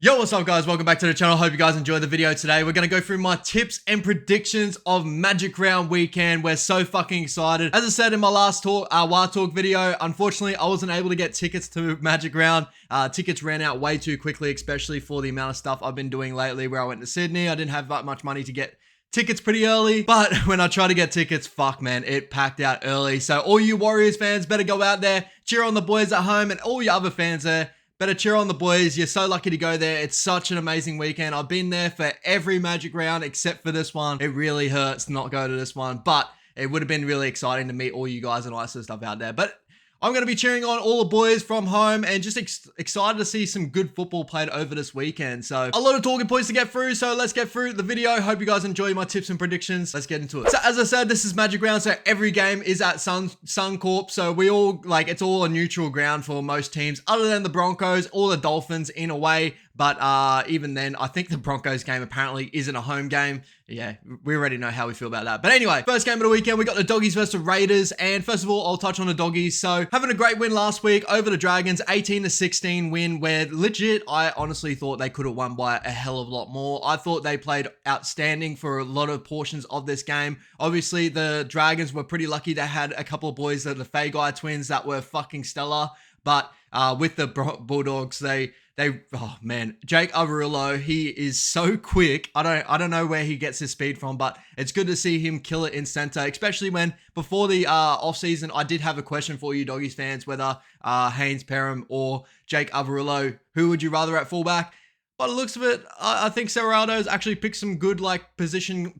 Yo, what's up guys? Welcome back to the channel. Hope you guys enjoyed the video today. We're going to go through my tips and predictions of Magic Round weekend. We're so fucking excited. As I said in my last Wild Talk video, unfortunately, I wasn't able to get tickets to Magic Round. Tickets ran out way too quickly, especially for the amount of stuff I've been doing lately where I went to Sydney. I didn't have that much money to get tickets pretty early, but when I try to get tickets, fuck man, it packed out early. So all you Warriors fans better go out there, cheer on the boys at home, and all your other fans there, better cheer on the boys. You're so lucky to go there. It's such an amazing weekend. I've been there for every Magic Round except for this one. It really hurts to not go to this one, but it would have been really exciting to meet all you guys and all that sort of stuff out there. But I'm going to be cheering on all the boys from home and just excited to see some good football played over this weekend. So a lot of talking points to get through. So let's get through the video. Hope you guys enjoy my tips and predictions. Let's get into it. So as I said, this is Magic Round. So every game is at Suncorp. So we all it's all a neutral ground for most teams other than the Broncos or the Dolphins in a way. But even then, I think the Broncos game apparently isn't a home game. Yeah, we already know how we feel about that. But anyway, first game of the weekend, we got the Doggies versus the Raiders. And first of all, I'll touch on the Doggies. So having a great win last week over the Dragons, 18-16 win where legit, I honestly thought they could have won by a hell of a lot more. I thought they played outstanding for a lot of portions of this game. Obviously, the Dragons were pretty lucky. They had a couple of boys, the Fagai twins, that were fucking stellar. But with the Bulldogs, oh man, Jake Averillo, he is so quick. I don't know where he gets his speed from, but it's good to see him kill it in center, especially when before the offseason, I did have a question for you Doggies fans, whether Haynes Perham or Jake Averillo, who would you rather at fullback? By the looks of it, I think Serrato's actually picked some good positional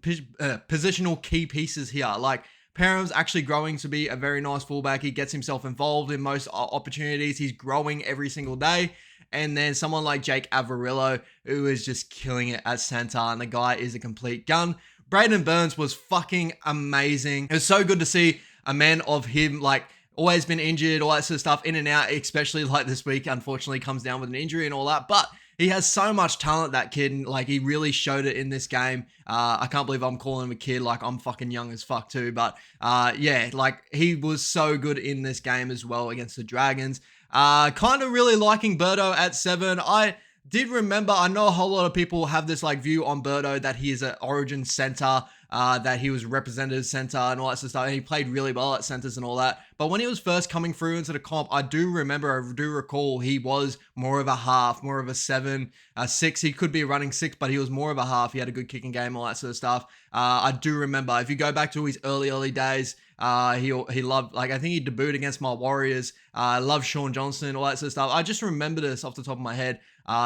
key pieces here. Like Perham's actually growing to be a very nice fullback. He gets himself involved in most opportunities. He's growing every single day. And then someone like Jake Averillo, who is just killing it at center, and the guy is a complete gun. Braden Burns was fucking amazing. It was so good to see a man of him, always been injured, all that sort of stuff, in and out, especially like this week, unfortunately, comes down with an injury and all that. But he has so much talent, that kid, and he really showed it in this game. I can't believe I'm calling him a kid, I'm fucking young as fuck too. But yeah, he was so good in this game as well against the Dragons. Kind of really liking Birdo at 7. I did remember, I know a whole lot of people have this view on Birdo that he is an origin center, that he was representative center and all that sort of stuff, and he played really well at centers and all that. But when he was first coming through into the comp, I do recall he was more of a half, more of a 7, 6. He could be a running 6, but he was more of a half. He had a good kicking game, all that sort of stuff. I do remember, if you go back to his early days, he loved, I think he debuted against my Warriors. Loved Sean Johnson, all that sort of stuff. I just remember this off the top of my head.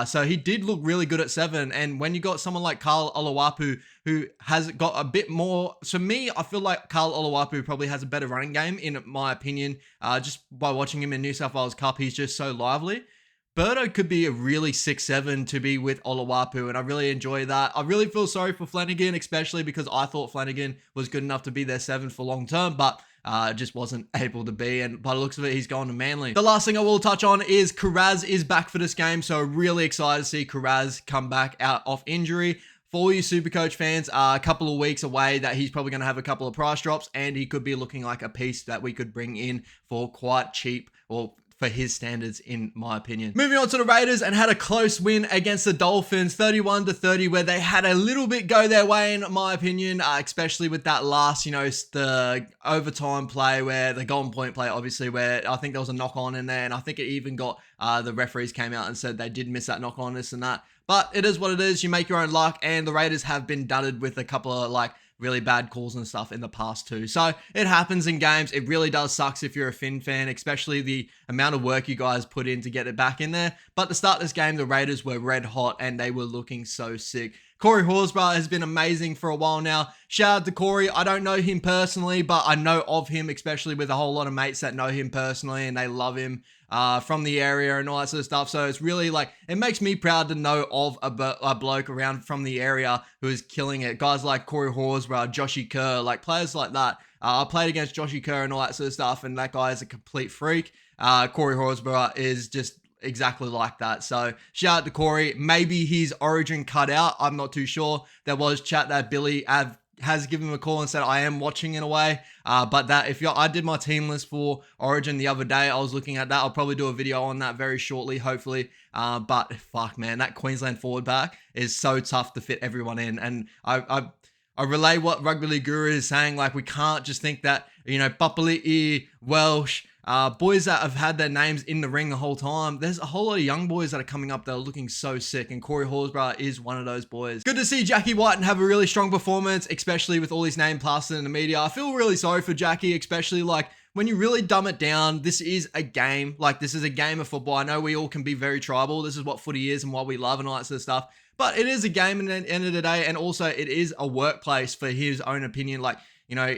So he did look really good at 7. And when you got someone like Carl Oluwapu, who has got a bit more, to me, I feel like Carl Oluwapu probably has a better running game, in my opinion. Just by watching him in New South Wales Cup, he's just so lively. Birdo could be a really 6-7 to be with Oluwapu, and I really enjoy that. I really feel sorry for Flanagan, especially because I thought Flanagan was good enough to be their 7 for long term, but just wasn't able to be, and by the looks of it, he's gone to Manly. The last thing I will touch on is Kiraz is back for this game, so really excited to see Kiraz come back out off injury. For all you Supercoach fans, a couple of weeks away that he's probably going to have a couple of price drops, and he could be looking like a piece that we could bring in for quite cheap, or for his standards, in my opinion. Moving on to the Raiders, and had a close win against the Dolphins, 31-30, where they had a little bit go their way, in my opinion, especially with that last, the overtime play, where the golden point play, obviously, where I think there was a knock on in there, and I think it even got, the referees came out and said they did miss that knock on, this and that. But it is what it is. You make your own luck, and the Raiders have been dudded with a couple of, really bad calls and stuff in the past too. So it happens in games. It really does sucks if you're a Finn fan, especially the amount of work you guys put in to get it back in there. But to start this game, the Raiders were red hot and they were looking so sick. Corey Horsburgh has been amazing for a while now. Shout out to Corey. I don't know him personally, but I know of him, especially with a whole lot of mates that know him personally and they love him from the area and all that sort of stuff. So it's really it makes me proud to know of a bloke around from the area who is killing it. Guys like Corey Horsburgh, Joshy Kerr, players like that. I played against Joshy Kerr and all that sort of stuff, and that guy is a complete freak. Corey Horsburgh is just exactly like that. So shout out to Corey. Maybe his origin cut out. I'm not too sure. There was chat that Billy has given him a call and said, I am watching in a way. But that I did my team list for Origin the other day. I was looking at that. I'll probably do a video on that very shortly, hopefully. But fuck, man, that Queensland forward pack is so tough to fit everyone in. And I relay what Rugby League Guru is saying. Like, we can't just think that, Papali'i, Welsh, boys that have had their names in the ring the whole time. There's a whole lot of young boys that are coming up that are looking so sick, and Corey Horsburgh is one of those boys. Good to see Jackie Whiten have a really strong performance, especially with all his name plastered in the media. I feel really sorry for Jackie, especially like when you really dumb it down. This is a game. Like, this is a game of football. I know we all can be very tribal. This is what footy is and what we love and all that sort of stuff. But it is a game at the end of the day, and also it is a workplace for his own opinion. Like,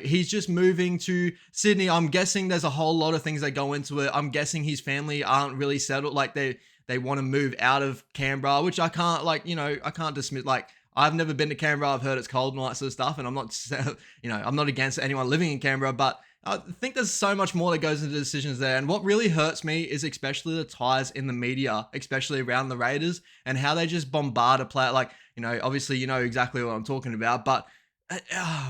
he's just moving to Sydney. I'm guessing there's a whole lot of things that go into it. I'm guessing his family aren't really settled. Like, they want to move out of Canberra, which I can't, I can't dismiss. Like, I've never been to Canberra. I've heard it's cold and all that sort of stuff. And I'm not, I'm not against anyone living in Canberra, but I think there's so much more that goes into decisions there. And what really hurts me is especially the ties in the media, especially around the Raiders, and how they just bombard a player. Like, obviously, exactly what I'm talking about, but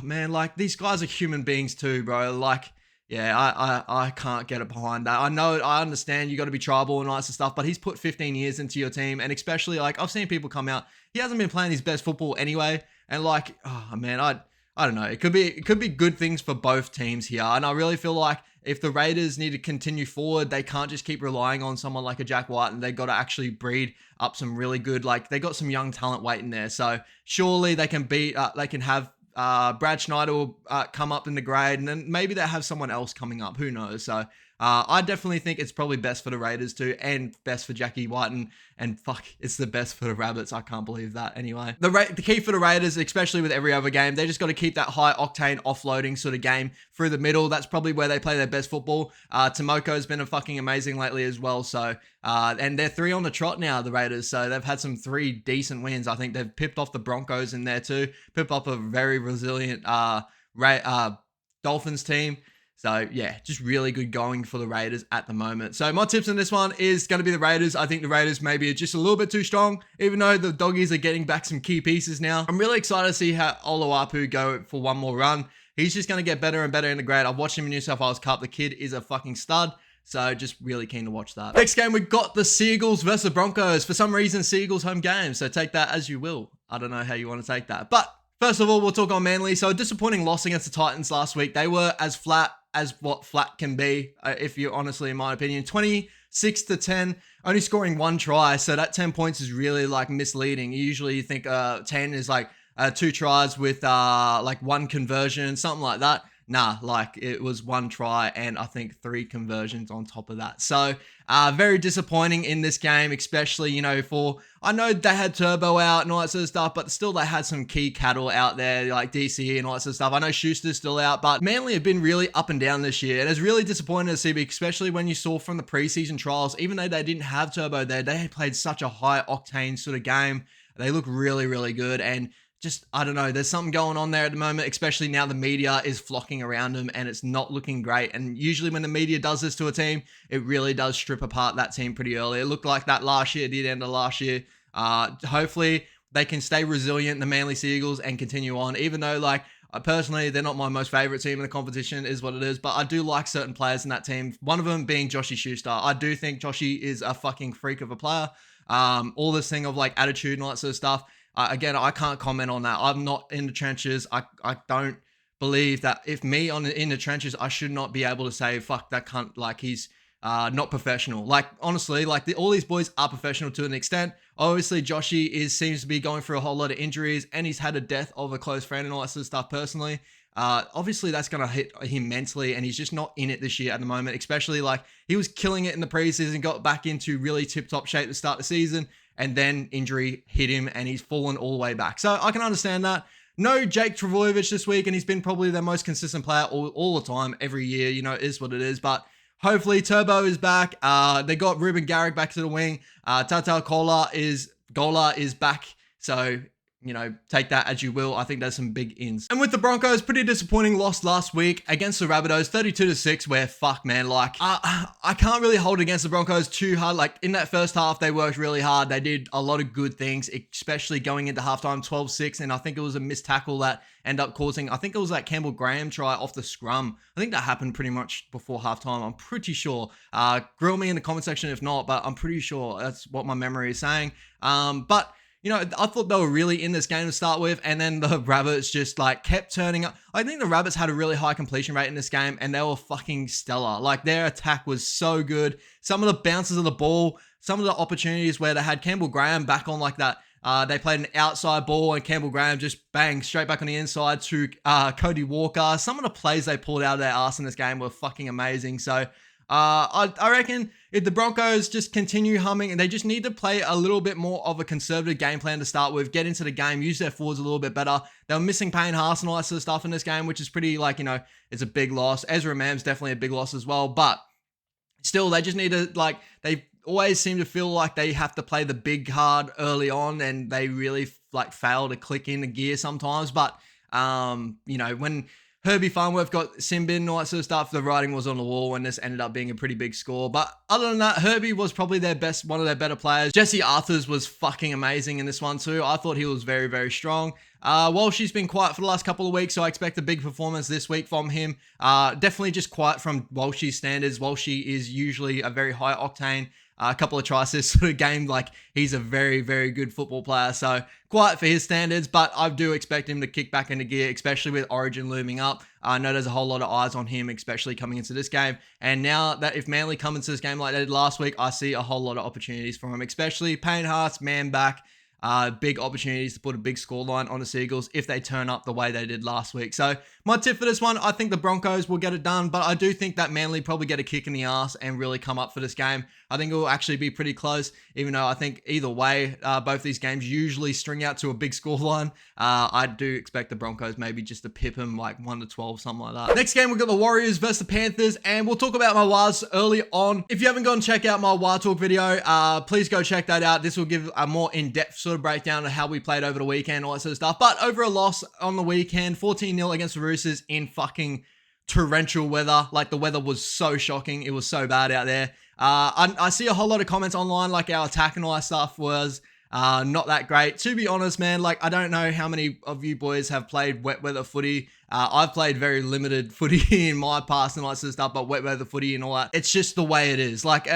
man, like, these guys are human beings too, bro. Like, yeah, I can't get it behind that. I understand you got to be tribal and all that sort of stuff, but he's put 15 years into your team, and especially, like, I've seen people come out, he hasn't been playing his best football anyway, and like, oh man, I don't know. It could be good things for both teams here, and I really feel like if the Raiders need to continue forward, they can't just keep relying on someone like a Jack White, and they got to actually breed up some really good, like, they got some young talent waiting there. So surely they can have Brad Schneider will come up in the grade, and then maybe they have someone else coming up. Who knows? So I definitely think it's probably best for the Raiders too, and best for Jackie Whiten, and fuck, it's the best for the Rabbits. I can't believe that. Anyway, the key for the Raiders, especially with every other game, they just got to keep that high octane offloading sort of game through the middle. That's probably where they play their best football. Tomoko has been a fucking amazing lately as well. So and they're 3 on the trot now, the Raiders. So they've had some 3 decent wins. I think they've pipped off the Broncos in there too. Pipped off a very resilient Dolphins team. So yeah, just really good going for the Raiders at the moment. So my tips on this one is going to be the Raiders. I think the Raiders maybe are just a little bit too strong, even though the Doggies are getting back some key pieces now. I'm really excited to see how Oluwapu go for one more run. He's just going to get better and better in the grade. I've watched him in New South Wales Cup. The kid is a fucking stud. So just really keen to watch that. Next game, we've got the Seagulls versus the Broncos. For some reason, Seagulls home game. So take that as you will. I don't know how you want to take that. But first of all, we'll talk on Manly. So a disappointing loss against the Titans last week. They were as flat as what flat can be, if you honestly, in my opinion. 26-10, only scoring 1 try. So that 10 points is really like misleading. Usually you think 10 is like 2 tries with like 1 conversion, something like that. Nah, like it was 1 try and I think 3 conversions on top of that. So very disappointing in this game, especially, I know they had Turbo out and all that sort of stuff, but still they had some key cattle out there like DCE and all that sort of stuff. I know Schuster's still out, but Manly have been really up and down this year. And it's really disappointing to see, especially when you saw from the preseason trials, even though they didn't have Turbo there, they had played such a high octane sort of game. They look really, really good. And just, I don't know, there's something going on there at the moment, especially now the media is flocking around them and it's not looking great. And usually when the media does this to a team, it really does strip apart that team pretty early. It looked like that last year, it did end of last year. Hopefully they can stay resilient, the Manly Seagulls, and continue on, even though personally, they're not my most favorite team in the competition, is what it is, but I do like certain players in that team. One of them being Joshy Schuster. I do think Joshy is a fucking freak of a player. All this thing of like attitude and all that sort of stuff. Again, I can't comment on that. I'm not in the trenches. I don't believe that if me in the trenches, I should not be able to say, fuck, that cunt, like he's not professional. Like, honestly, like all these boys are professional to an extent. Obviously, Joshy seems to be going through a whole lot of injuries and he's had a death of a close friend and all that sort of stuff personally. Obviously, that's going to hit him mentally and he's just not in it this year at the moment, especially like he was killing it in the preseason, got back into really tip-top shape to start the season, and then injury hit him and he's fallen all the way back. So I can understand that. No Jake Trbojevic this week, and he's been probably their most consistent player all the time, every year, it is what it is. But hopefully Turbo is back. They got Ruben Garrick back to the wing. Tatal Gola is back. So, take that as you will. I think there's some big ins. And with the Broncos, pretty disappointing loss last week against the Rabbitohs, 32-6, where fuck, man, like, I can't really hold against the Broncos too hard. Like, in that first half, they worked really hard. They did a lot of good things, especially going into halftime 12-6, and I think it was a missed tackle that ended up causing, I think it was that Campbell Graham try off the scrum. I think that happened pretty much before halftime. I'm pretty sure. Grill me in the comment section if not, but I'm pretty sure that's what my memory is saying. But I thought they were really in this game to start with, and then the Rabbits just like kept turning up. I think the Rabbits had a really high completion rate in this game, and they were fucking stellar. Like, their attack was so good. Some of the bounces of the ball, some of the opportunities where they had Campbell Graham back on like that. They played an outside ball, and Campbell Graham just bang straight back on the inside to Cody Walker. Some of the plays they pulled out of their ass in this game were fucking amazing. So I reckon if the Broncos just continue humming, and they just need to play a little bit more of a conservative game plan to start with, get into the game, use their forwards a little bit better. They were missing Payne Haas and all that sort of stuff in this game, which is pretty it's a big loss. Ezra Mam's definitely a big loss as well, but still, they just need to, they always seem to feel like they have to play the big card early on, and they really fail to click in the gear sometimes. But when Herbie Farnworth got sin bin and all that sort of stuff, the writing was on the wall, and this ended up being a pretty big score. But other than that, Herbie was probably one of their better players. Jesse Arthurs was fucking amazing in this one too. I thought he was very, very strong. Walshy's been quiet for the last couple of weeks, so I expect a big performance this week from him. Definitely just quiet from Walshy's standards. Walshy is usually a very high octane, a couple of try-assists sort of game. Like, he's a very, very good football player. So quiet for his standards, but I do expect him to kick back into gear, especially with Origin looming up. I know there's a whole lot of eyes on him, especially coming into this game. And now that if Manly come into this game like they did last week, I see a whole lot of opportunities for him, especially Payne Haas, man back. Big opportunities to put a big scoreline on the Seagulls if they turn up the way they did last week. So my tip for this one, I think the Broncos will get it done, but I do think that Manly probably get a kick in the ass and really come up for this game. I think it will actually be pretty close, even though I think either way, both these games usually string out to a big scoreline. I do expect the Broncos maybe just to pip them like 1-12, something like that. Next game, we've got the Warriors versus the Panthers, and we'll talk about my Wars early on. If you haven't gone check out my War Talk video, please go check that out. This will give a more in-depth sort of breakdown of how we played over the weekend, all that sort of stuff. But over a loss on the weekend, 14-0 against the Roosters in fucking torrential weather. Like, the weather was so shocking. It was so bad out there. I see a whole lot of comments online like our attack and all that stuff was not that great. To be honest, man, like, I don't know how many of you boys have played wet weather footy. I've played very limited footy in my past and all that sort of stuff, but wet weather footy and all that, it's just the way it is. Like,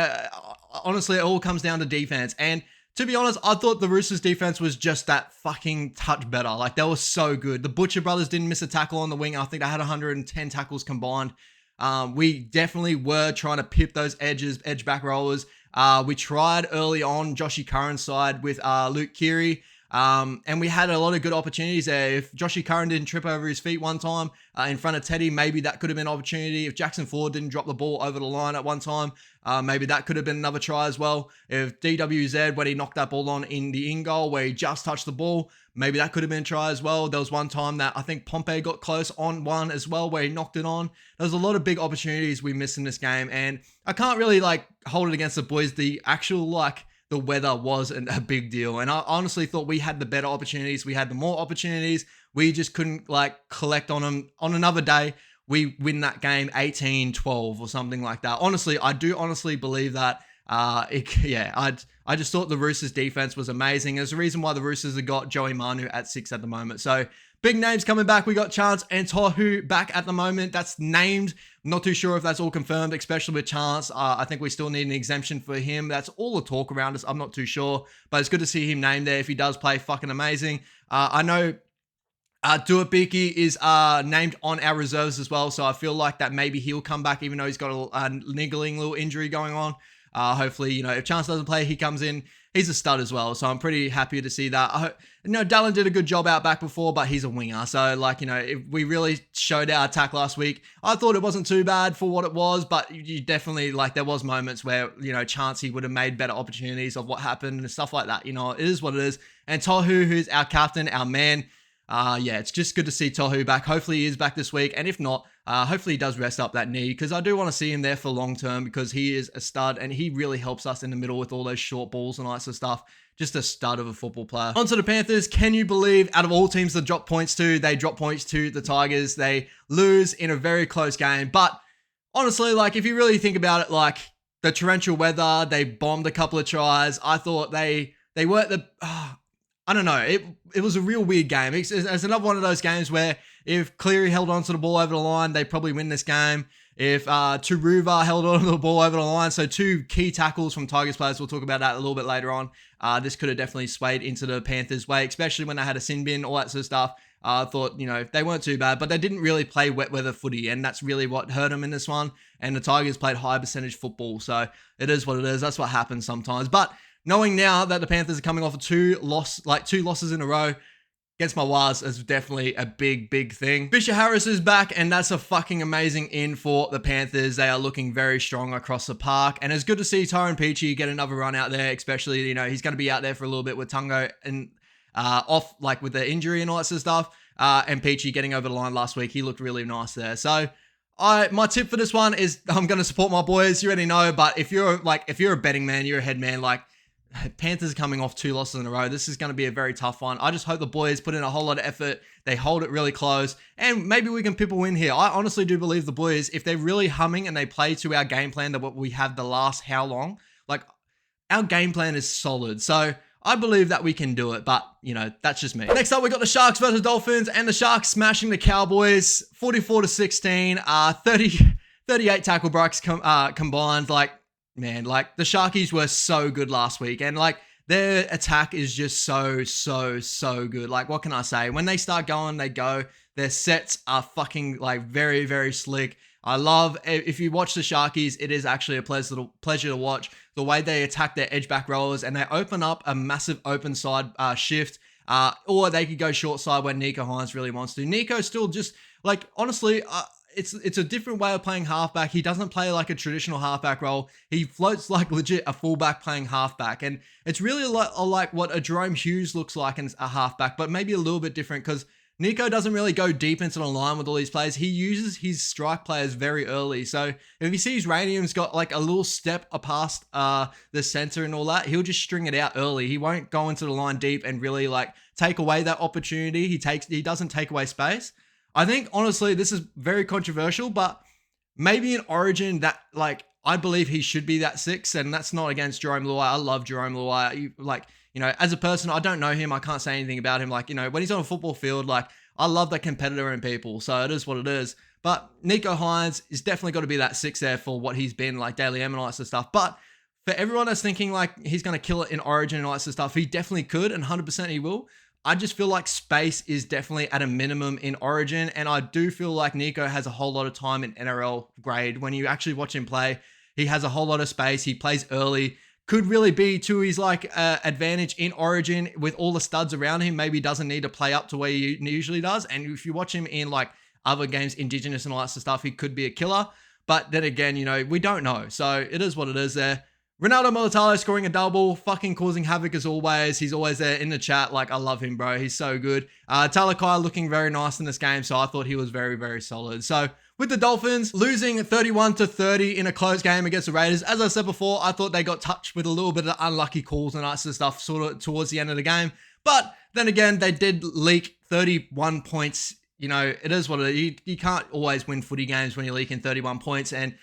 honestly, it all comes down to defense. And to be honest, I thought the Roosters defense was just that fucking touch better. Like, they were so good. The Butcher brothers didn't miss a tackle on the wing. I think they had 110 tackles combined. We definitely were trying to pip those edge back rollers. We tried early on Joshy Curran's side with Luke Keary. And we had a lot of good opportunities there. If Joshy Curran didn't trip over his feet one time in front of Teddy, maybe that could have been an opportunity. If Jackson Ford didn't drop the ball over the line at one time, maybe that could have been another try as well. If DWZ, when he knocked that ball on in the in goal where he just touched the ball, maybe that could have been a try as well. There was one time that I think Pompey got close on one as well where he knocked it on. There's a lot of big opportunities we missed in this game, and I can't really hold it against the boys. The actual the weather wasn't a big deal. And I honestly thought we had the better opportunities. We had the more opportunities. We just couldn't collect on them. On another day, we win that game 18-12 or something like that. Honestly, I do honestly believe that. I just thought the Roosters defense was amazing. There's a reason why the Roosters have got Joey Manu at 6 at the moment. So big names coming back. We got Chance and Tohu back at the moment. That's named. I'm not too sure if that's all confirmed, especially with Chance. I think we still need an exemption for him. That's all the talk around us. I'm not too sure, but it's good to see him named there. If he does play fucking amazing. I know Duabiki is named on our reserves as well, so I feel like that maybe he'll come back even though he's got a niggling little injury going on. Hopefully, if Chance doesn't play, he comes in. He's a stud as well, so I'm pretty happy to see that. Dallin did a good job out back before, but he's a winger. So, if we really showed our attack last week. I thought it wasn't too bad for what it was, but you definitely, there was moments where, Chance, he would have made better opportunities of what happened and stuff like that. It is what it is. And Tohu, who's our captain, our man, Yeah, it's just good to see Tohu back. Hopefully he is back this week. And if not, hopefully he does rest up that knee, because I do want to see him there for long term, because he is a stud and he really helps us in the middle with all those short balls and all that sort of stuff. Just a stud of a football player. On to the Panthers. Can you believe out of all teams that drop points to, they drop points to the Tigers. They lose in a very close game. But honestly, like, if you really think about it, like, the torrential weather, they bombed a couple of tries. I thought they weren't the... I don't know. It was a real weird game. It's another one of those games where if Cleary held onto the ball over the line, they probably win this game. If Turuva held onto the ball over the line, so two key tackles from Tigers players, we'll talk about that a little bit later on. This could have definitely swayed into the Panthers' way, especially when they had a sin bin, all that sort of stuff. I thought, they weren't too bad, but they didn't really play wet weather footy, and that's really what hurt them in this one. And the Tigers played high percentage football, so it is what it is. That's what happens sometimes. But knowing now that the Panthers are coming off of two losses in a row against my Wars is definitely a big thing. Fisher Harris is back, and that's a fucking amazing in for the Panthers. They are looking very strong across the park, and it's good to see Tyrone Peachey get another run out there, especially, he's going to be out there for a little bit with Tungo and off, like, with the injury and all that sort of stuff. And Peachey getting over the line last week, he looked really nice there. So my tip for this one is I'm going to support my boys. You already know, but if you're a betting man, you're a head man, like, Panthers coming off 2 losses in a row. This is going to be a very tough one. I just hope the boys put in a whole lot of effort. They hold it really close, and maybe we can pip a win here. I honestly do believe the boys, if they're really humming and they play to our game plan that what we have the last how long, like, our game plan is solid. So I believe that we can do it, but, that's just me. Next up, we got the Sharks versus Dolphins, and the Sharks smashing the Cowboys 44-16, 38 tackle breaks combined. Like, man, like, the Sharkies were so good last week, and, like, their attack is just so good. Like, what can I say? When they start going, they go. Their sets are fucking, like, very, very slick. I love, if you watch the Sharkies, it is actually a pleasure to watch the way they attack their edge back rollers, and they open up a massive open side shift, or they could go short side when Nico Hines really wants to. Nico still just, like, honestly, it's a different way of playing halfback. He doesn't play like a traditional halfback role. He floats like legit a fullback playing halfback, and it's really like what a Jerome Hughes looks like in a halfback, but maybe a little bit different, because Nico doesn't really go deep into the line with all these players. He uses his strike players very early. So if you see his Radium's got like a little step past the center and all that, he'll just string it out early. He won't go into the line deep and really like take away that opportunity. He doesn't take away space. I think, honestly, this is very controversial, but maybe in Origin that, like, I believe he should be that 6, and that's not against Jerome Luai. I love Jerome Luai. As a person, I don't know him. I can't say anything about him. Like, when he's on a football field, like, I love that competitor in people. So it is what it is. But Nico Hines is definitely got to be that 6 there for what he's been, like Daily M and all that sort of stuff. But for everyone that's thinking, like, he's going to kill it in Origin and all that sort of stuff, he definitely could, and 100% he will. I just feel like space is definitely at a minimum in Origin, and I do feel like Nico has a whole lot of time in NRL grade. When you actually watch him play, he has a whole lot of space. He plays early. Could really be to his advantage in Origin with all the studs around him. Maybe doesn't need to play up to where he usually does. And if you watch him in like other games, Indigenous and all that sort of stuff, he could be a killer. But then again, we don't know. So it is what it is there. Ronaldo Mulatalo scoring a double, fucking causing havoc as always. He's always there in the chat. Like, I love him, bro. He's so good. Talakai looking very nice in this game, so I thought he was very, very solid. So with the Dolphins losing 31-30 in a close game against the Raiders, as I said before, I thought they got touched with a little bit of unlucky calls and that sort of stuff sort of towards the end of the game. But then again, they did leak 31 points. It is what it is. You can't always win footy games when you're leaking 31 points. And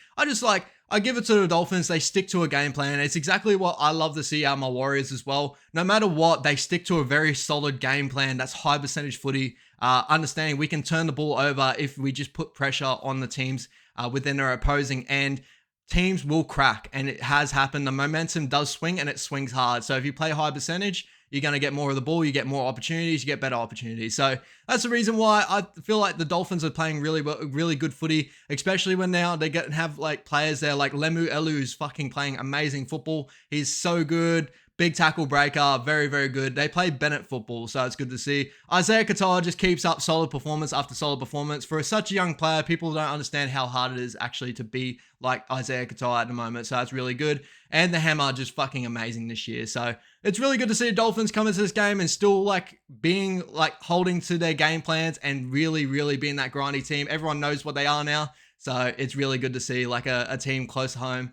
I give it to the Dolphins. They stick to a game plan. It's exactly what I love to see out of my Warriors as well. No matter what, they stick to a very solid game plan. That's high percentage footy. Understanding we can turn the ball over if we just put pressure on the teams within their opposing end. Teams will crack, and it has happened. The momentum does swing, and it swings hard. So if you play high percentage, you're going to get more of the ball, you get more opportunities, you get better opportunities. So that's the reason why I feel like the Dolphins are playing really good footy, especially when now they have like players there like Lemu Elu's fucking playing amazing football. He's so good. Big tackle breaker, very, very good. They play Bennett football, so it's good to see. Isaiah Katoa just keeps up solid performance after solid performance. For such a young player, people don't understand how hard it is actually to be like Isaiah Katoa at the moment, so that's really good. And the Hammer just fucking amazing this year. So it's really good to see the Dolphins come into this game and still like being like holding to their game plans and really, really being that grindy team. Everyone knows what they are now. So it's really good to see like a team close home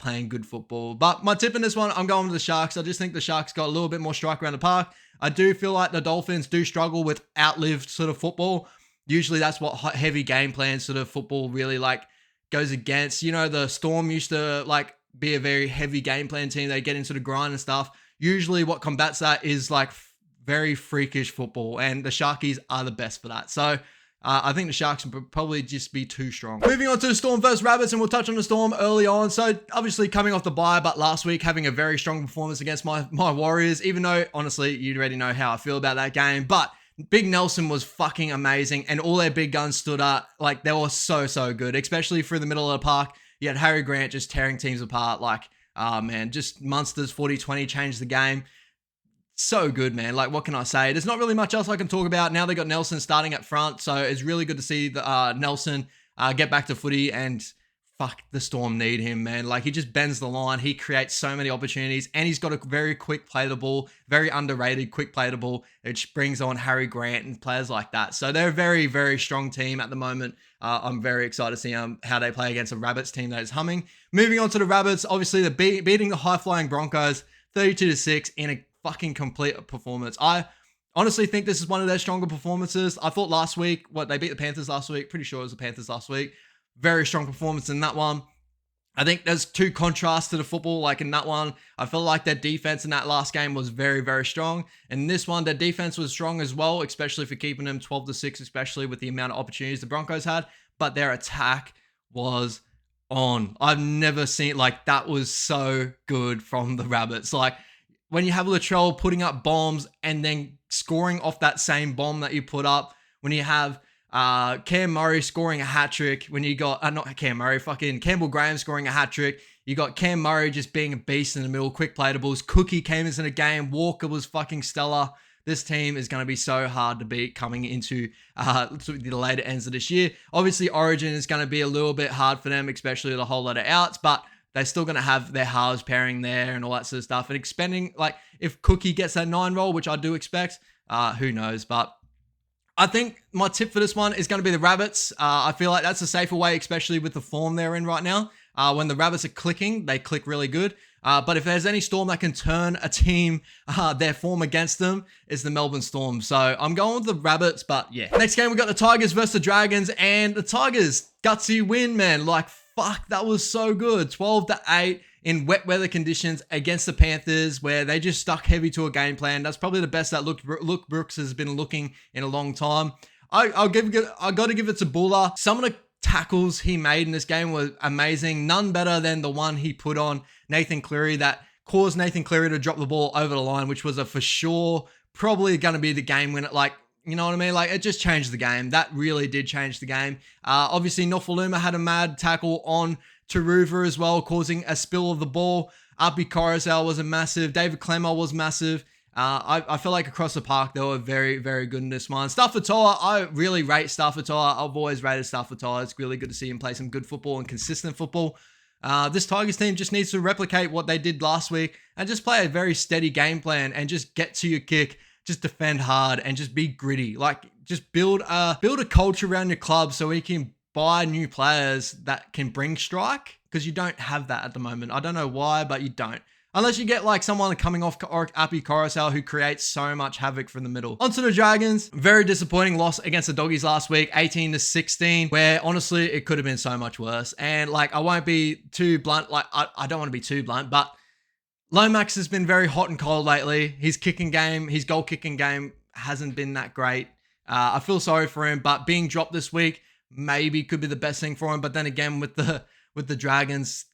playing good football. But my tip in this one, I'm going to the Sharks. I just think the Sharks got a little bit more strike around the park. I do feel like the Dolphins do struggle with outlived sort of football. Usually that's what heavy game plan sort of football really like goes against. You know, the Storm used to like be a very heavy game plan team. They get into the grind and stuff. Usually what combats that is like very freakish football, and the Sharkies are the best for that. So I think the Sharks would probably just be too strong. Moving on to the Storm versus Rabbits, and we'll touch on the Storm early on. So obviously coming off the bye, but last week having a very strong performance against my Warriors, even though honestly you already know how I feel about that game. But Big Nelson was fucking amazing, and all their big guns stood up. Like they were so good, especially through the middle of the park. You had Harry Grant just tearing teams apart. Like, man, just monsters. 40-20 changed the game. So good, man. Like, what can I say? There's not really much else I can talk about. Now they got Nelson starting up front, so it's really good to see the Nelson get back to footy, and fuck, the Storm need him, man. Like, he just bends the line. He creates so many opportunities, and he's got a very quick play the ball, very underrated quick play the ball, which brings on Harry Grant and players like that. So they're a very, very strong team at the moment. I'm very excited to see how they play against a Rabbits team that is humming. Moving on to the Rabbits, obviously they're beating the high-flying Broncos 32-6 in a fucking complete performance. I honestly think this is one of their stronger performances. I thought last week, they beat the Panthers last week. Pretty sure it was the Panthers last week. Very strong performance in that one. I think there's two contrasts to the football. Like in that one, I felt like their defense in that last game was very, very strong. And this one, their defense was strong as well, especially for keeping them 12-6, especially with the amount of opportunities the Broncos had. But their attack was on. I've never seen, like, that was so good from the Rabbits. Like, when you have Latrell putting up bombs and then scoring off that same bomb that you put up, when you have Cam Murray scoring a hat trick, when you got not Cam Murray, fucking Campbell Graham scoring a hat trick, you got Cam Murray just being a beast in the middle, quick platables. Cookie came into the game, Walker was fucking stellar. This team is going to be so hard to beat coming into the later ends of this year. Obviously, Origin is going to be a little bit hard for them, especially with a whole lot of outs, but they're still going to have their halves pairing there and all that sort of stuff. And expanding, like, if Cookie gets that 9 role, which I do expect, who knows? But I think my tip for this one is going to be the Rabbits. I feel like that's a safer way, especially with the form they're in right now. When the Rabbits are clicking, they click really good. But if there's any Storm that can turn a team, their form against them, is the Melbourne Storm. So I'm going with the Rabbits, but yeah. Next game, we got the Tigers versus the Dragons, and the Tigers, gutsy win, man. Like, fuck, that was so good. 12-8 in wet weather conditions against the Panthers, where they just stuck heavy to a game plan. That's probably the best that Luke Brooks has been looking in a long time. I got to give it to Buller. Some of the tackles he made in this game were amazing. None better than the one he put on Nathan Cleary that caused Nathan Cleary to drop the ball over the line, which was a for sure probably going to be the game winner. Like, you know what I mean? Like, it just changed the game. That really did change the game. Obviously, Nofaluma had a mad tackle on Taruva as well, causing a spill of the ball. Api Coruscant was a massive. David Clemmer was massive. I feel like across the park, they were very, very good in this one. Staffatoa, I really rate Staffatoa. I've always rated Staffatoa. It's really good to see him play some good football and consistent football. This Tigers team just needs to replicate what they did last week and just play a very steady game plan and just get to your kick, just defend hard and just be gritty. Like, just build a culture around your club so we can buy new players that can bring strike, because you don't have that at the moment. I don't know why, but you don't. Unless you get like someone coming off Api Coruscant who creates so much havoc from the middle. Onto the Dragons. Very disappointing loss against the Doggies last week, 18-16, where honestly it could have been so much worse. And like, I won't be too blunt. Like, I don't want to be too blunt, but Lomax has been very hot and cold lately. His kicking game, his goal kicking game hasn't been that great. I feel sorry for him, but being dropped this week maybe could be the best thing for him. But then again, with the Dragons,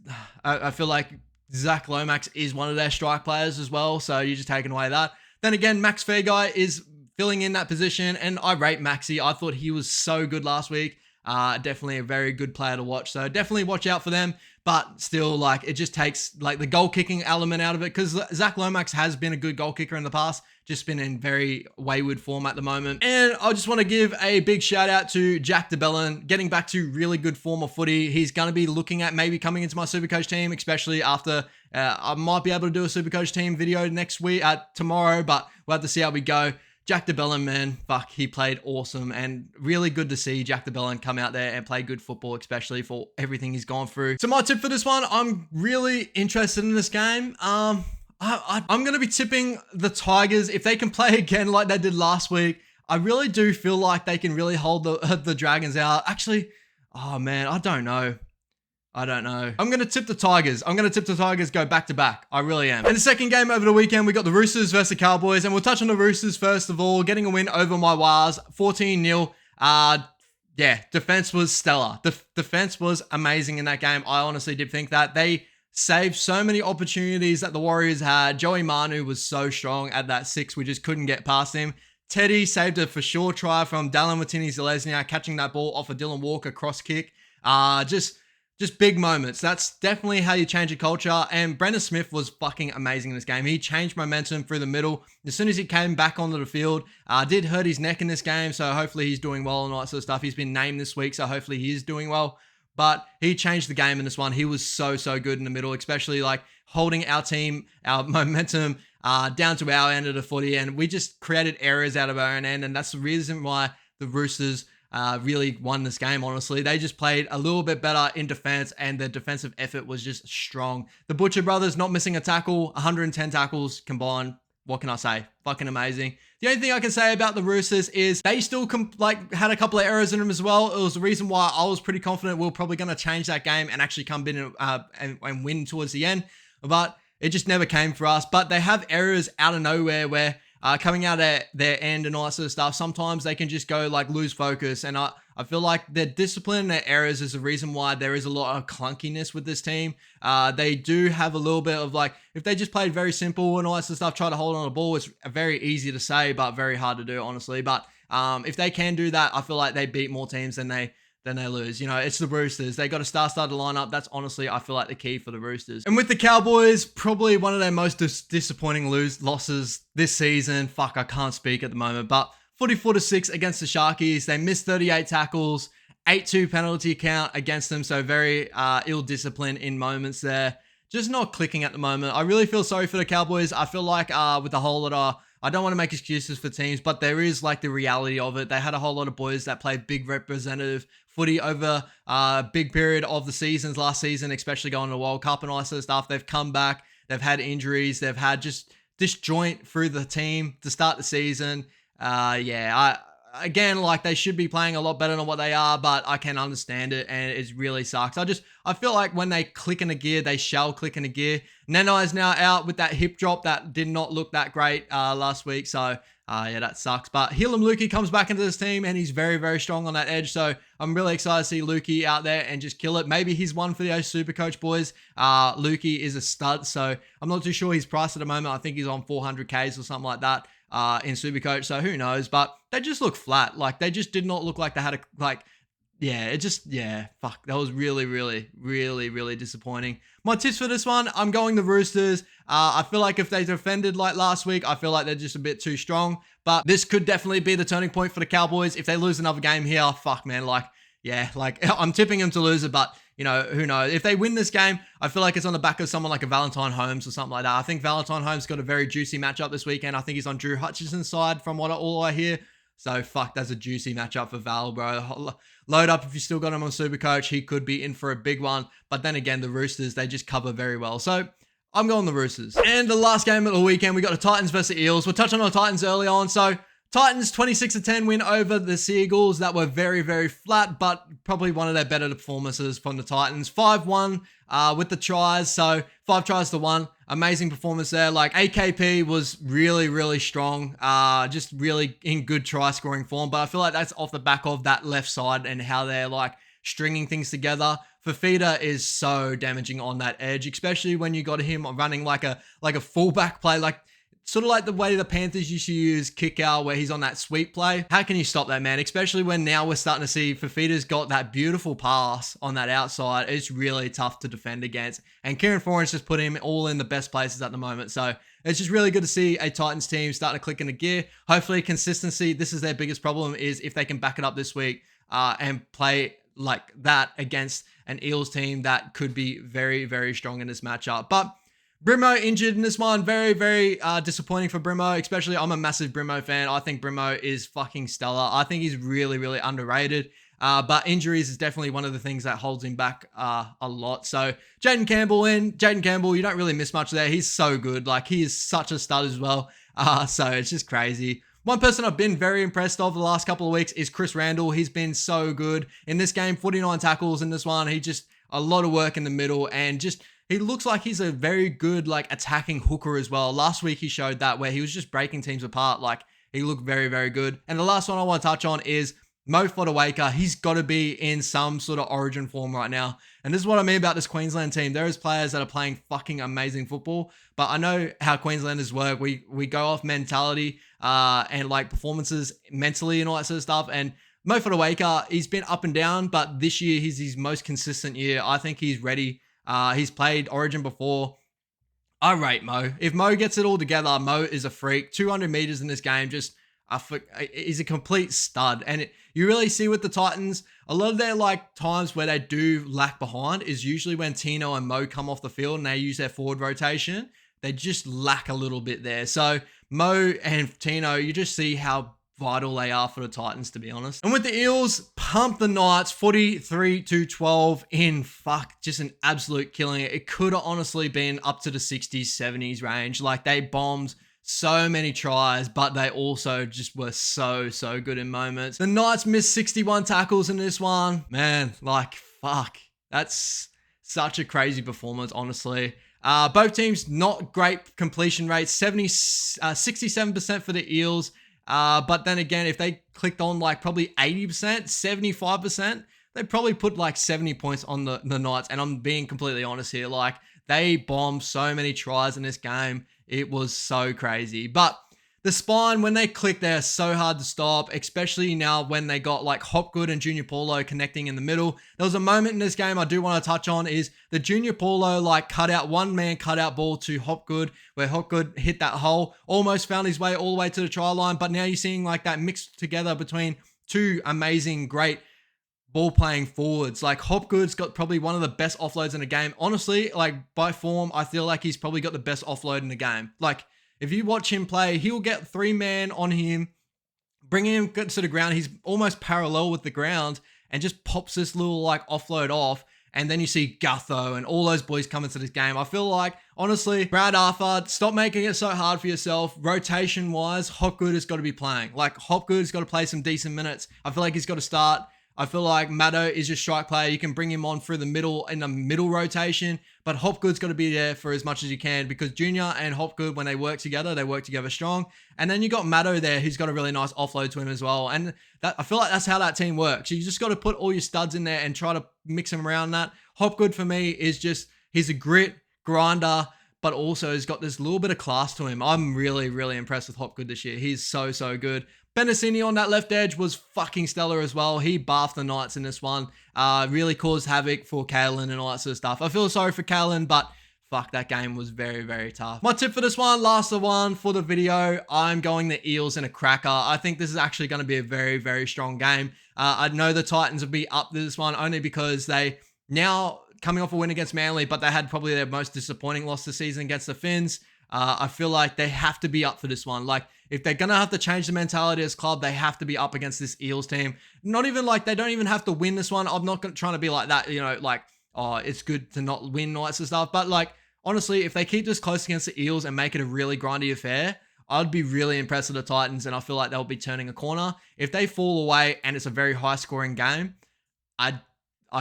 I feel like Zach Lomax is one of their strike players as well, so you're just taking away that. Then again, Max Fairguy is filling in that position, and I rate Maxi. I thought he was so good last week. Definitely a very good player to watch. So definitely watch out for them. But still, like, it just takes like the goal kicking element out of it, because Zach Lomax has been a good goal kicker in the past, just been in very wayward form at the moment. And I just want to give a big shout out to Jack DeBellin, getting back to really good form of footy. He's going to be looking at maybe coming into my Supercoach team, especially after I might be able to do a Supercoach team video next week, tomorrow, but we'll have to see how we go. Jack DeBellin, man, fuck, he played awesome, and really good to see Jack DeBellin come out there and play good football, especially for everything he's gone through. So my tip for this one, I'm really interested in this game. I'm going to be tipping the Tigers. If they can play again like they did last week, I really do feel like they can really hold the Dragons out. Actually, oh man, I don't know. I'm going to tip the Tigers. Go back to back. I really am. And the second game over the weekend, we got the Roosters versus the Cowboys. And we'll touch on the Roosters first of all, getting a win over my Wars, 14-0. Yeah, defense was stellar. The defense was amazing in that game. I honestly did think that. They saved so many opportunities that the Warriors had. Joey Manu was so strong at that 6. We just couldn't get past him. Teddy saved a for sure try from Dallin Watini-Zelezniak, catching that ball off a Dylan Walker cross kick. Just big moments. That's definitely how you change a culture. And Brendan Smith was fucking amazing in this game. He changed momentum through the middle. As soon as he came back onto the field, did hurt his neck in this game. So hopefully he's doing well and all that sort of stuff. He's been named this week, so hopefully he is doing well. But he changed the game in this one. He was so good in the middle, especially like holding our team, our momentum down to our end of the footy. And we just created errors out of our own end. And that's the reason why the Roosters really won this game, honestly. They just played a little bit better in defense, and the defensive effort was just strong. The Butcher brothers not missing a tackle, 110 tackles combined. What can I say? Fucking amazing. The only thing I can say about the Roosters is they still had a couple of errors in them as well. It was the reason why I was pretty confident we were probably going to change that game and actually come in and win towards the end. But it just never came for us. But they have errors out of nowhere where coming out at their end and all that sort of stuff, sometimes they can just go like lose focus. And I feel like their discipline and their errors is the reason why there is a lot of clunkiness with this team. They do have a little bit of like, if they just played very simple and all that sort of stuff, try to hold on the ball, it's very easy to say, but very hard to do, honestly. But if they can do that, I feel like they beat more teams than they lose. You know, it's the Roosters. They got a star-studded lineup. That's honestly, I feel like, the key for the Roosters. And with the Cowboys, probably one of their most disappointing losses this season. Fuck, I can't speak at the moment. But 44-6 against the Sharkies. They missed 38 tackles, 8-2 penalty count against them. So very ill-disciplined in moments there. Just not clicking at the moment. I really feel sorry for the Cowboys. I feel like with the whole lot of, I don't want to make excuses for teams, but there is like the reality of it. They had a whole lot of boys that played big representative footy over a big period of the seasons last season, especially going to the World Cup and all that sort of stuff. They've come back. They've had injuries. They've had just disjoint through the team to start the season. Again, like they should be playing a lot better than what they are, but I can understand it, and it really sucks. I feel like when they click in a gear, they shall click in a gear. Nenai is now out with that hip drop that did not look that great last week, so yeah, that sucks. But Hillam Lukey comes back into this team, and he's very, very strong on that edge, so I'm really excited to see Lukey out there and just kill it. Maybe he's one for the Supercoach boys. Lukey is a stud, so I'm not too sure his price at the moment. I think he's on 400Ks or something like that. In Supercoach, so who knows, but they just look flat. Like they just did not look like they had fuck, that was really, really, really, really disappointing. My tips for this one, I'm going the Roosters. I feel like if they defended like last week, I feel like they're just a bit too strong, but this could definitely be the turning point for the Cowboys. If they lose another game here, fuck man, I'm tipping them to lose it, but you know, who knows? If they win this game, I feel like it's on the back of someone like a Valentine Holmes or something like that. I think Valentine Holmes got a very juicy matchup this weekend. I think he's on Drew Hutchison's side from all I hear. So, fuck, that's a juicy matchup for Val, bro. Load up if you still got him on Supercoach. He could be in for a big one. But then again, the Roosters, they just cover very well. So, I'm going the Roosters. And the last game of the weekend, we got the Titans versus Eels. We'll touch on the Titans early on. So, Titans 26-10 win over the Seagulls. That were very, very flat, but probably one of their better performances from the Titans. 5-1 with the tries, so 5 tries to 1. Amazing performance there. Like AKP was really, really strong. Just really in good try scoring form. But I feel like that's off the back of that left side and how they're like stringing things together. Fafita is so damaging on that edge, especially when you got him running like a fullback play. Like sort of like the way the Panthers used to use kick out where he's on that sweep play. How can you stop that, man? Especially when now we're starting to see Fafita's got that beautiful pass on that outside. It's really tough to defend against. And Kieran Foran's just put him all in the best places at the moment. So it's just really good to see a Titans team starting to click into gear. Hopefully consistency, this is their biggest problem, is if they can back it up this week and play like that against an Eels team that could be very, very strong in this matchup. But Brimo injured in this one. Very, very disappointing for Brimo, especially I'm a massive Brimo fan. I think Brimo is fucking stellar. I think he's really, really underrated. But injuries is definitely one of the things that holds him back a lot. So Jaden Campbell in. Jaden Campbell, you don't really miss much there. He's so good. Like, he is such a stud as well. So it's just crazy. One person I've been very impressed of the last couple of weeks is Chris Randall. He's been so good in this game. 49 tackles in this one. He just, a lot of work in the middle, and just, he looks like he's a very good, like, attacking hooker as well. Last week he showed that where he was just breaking teams apart. Like, he looked very, very good. And the last one I want to touch on is Mo Fotuaika. He's got to be in some sort of origin form right now. And this is what I mean about this Queensland team. There is players that are playing fucking amazing football, but I know how Queenslanders work. We go off mentality and like performances mentally and all that sort of stuff. And Mo Fotuaika, he's been up and down, but this year he's his most consistent year. I think he's ready. He's played Origin before. I rate Mo. If Mo gets it all together, Mo is a freak. 200 meters in this game, just he's a complete stud. And you really see with the Titans, a lot of their like times where they do lack behind is usually when Tino and Mo come off the field and they use their forward rotation. They just lack a little bit there. So Mo and Tino, you just see how vital they are for the Titans, to be honest. And with the Eels, pump the Knights 43-12 in just an absolute killing. It could have honestly been up to the 60s, 70s range. Like, they bombed so many tries, but they also just were so good in moments. The Knights missed 61 tackles in this one. Man, like, fuck. That's such a crazy performance, honestly. Both teams, not great completion rates. 67% for the Eels. But then again, if they clicked on like probably 80%, 75%, they'd probably put like 70 points on the Knights. And I'm being completely honest here. Like, they bombed so many tries in this game. It was so crazy. But the spine, when they click, they're so hard to stop, especially now when they got like Hopgood and Junior Paulo connecting in the middle. There was a moment in this game I do want to touch on is the Junior Paulo like one-man cutout ball to Hopgood, where Hopgood hit that hole, almost found his way all the way to the try line. But now you're seeing like that mixed together between two amazing, great ball-playing forwards. Like, Hopgood's got probably one of the best offloads in the game. Honestly, like, by form, I feel like he's probably got the best offload in the game. Like, if you watch him play, he'll get three-man on him, bring him to the ground. He's almost parallel with the ground and just pops this little, like, offload off. And then you see Gutho and all those boys come into this game. I feel like, honestly, Brad Arthur, stop making it so hard for yourself. Rotation-wise, Hopgood has got to be playing. Like, Hopgood's got to play some decent minutes. I feel like he's got to start. I feel like Maddo is your strike player. You can bring him on through the middle in the middle rotation, but Hopgood's got to be there for as much as you can, because Junior and Hopgood, when they work together strong. And then you got Maddo there, who's got a really nice offload to him as well. And that, I feel like that's how that team works. You just got to put all your studs in there and try to mix them around that. Hopgood for me is just, he's a grit grinder, but also has got this little bit of class to him. I'm really, really impressed with Hopgood this year. He's so good. Benassini on that left edge was fucking stellar as well. He bathed the Knights in this one. Really caused havoc for Kalen and all that sort of stuff. I feel sorry for Kalen, but fuck, that game was very tough. My tip for this one, last one for the video, I'm going the Eels in a cracker. I think this is actually going to be a very strong game. I know the Titans will be up to this one only because they now coming off a win against Manly, but they had probably their most disappointing loss this season against the Finns. I feel like they have to be up for this one. Like, if they're going to have to change the mentality as club, they have to be up against this Eels team. Not even like, they don't even have to win this one. I'm not trying to be like that, you know, like, oh, it's good to not win nights and stuff. But like, honestly, if they keep this close against the Eels and make it a really grindy affair, I'd be really impressed with the Titans, and I feel like they'll be turning a corner. If they fall away and it's a very high scoring game, I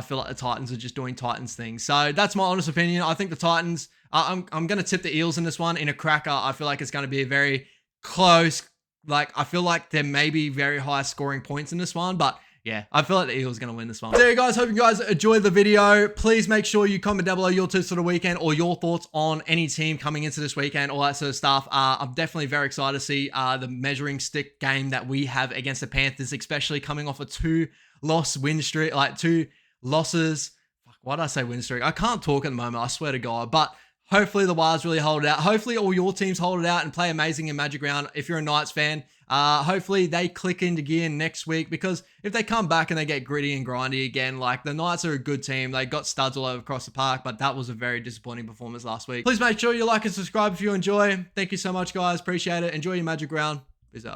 feel like the Titans are just doing Titans things. So that's my honest opinion. I think the Titans, I'm going to tip the Eels in this one in a cracker. I feel like it's going to be a very close, like, I feel like there may be very high scoring points in this one, but yeah, I feel like the Eagles are going to win this one. So you guys, hope you guys enjoyed the video. Please make sure you comment down below your tips for the weekend or your thoughts on any team coming into this weekend, all that sort of stuff. I'm definitely very excited to see the measuring stick game that we have against the Panthers, especially coming off a 2-loss win streak, like 2 losses. Fuck, why did I say win streak? I can't talk at the moment, I swear to God. But hopefully the Wilds really hold it out. Hopefully all your teams hold it out and play amazing in Magic Round. If you're a Knights fan, hopefully they click into gear next week, because if they come back and they get gritty and grindy again, like the Knights are a good team. They got studs all over across the park, but that was a very disappointing performance last week. Please make sure you like and subscribe if you enjoy. Thank you so much, guys. Appreciate it. Enjoy your Magic Round. Peace out.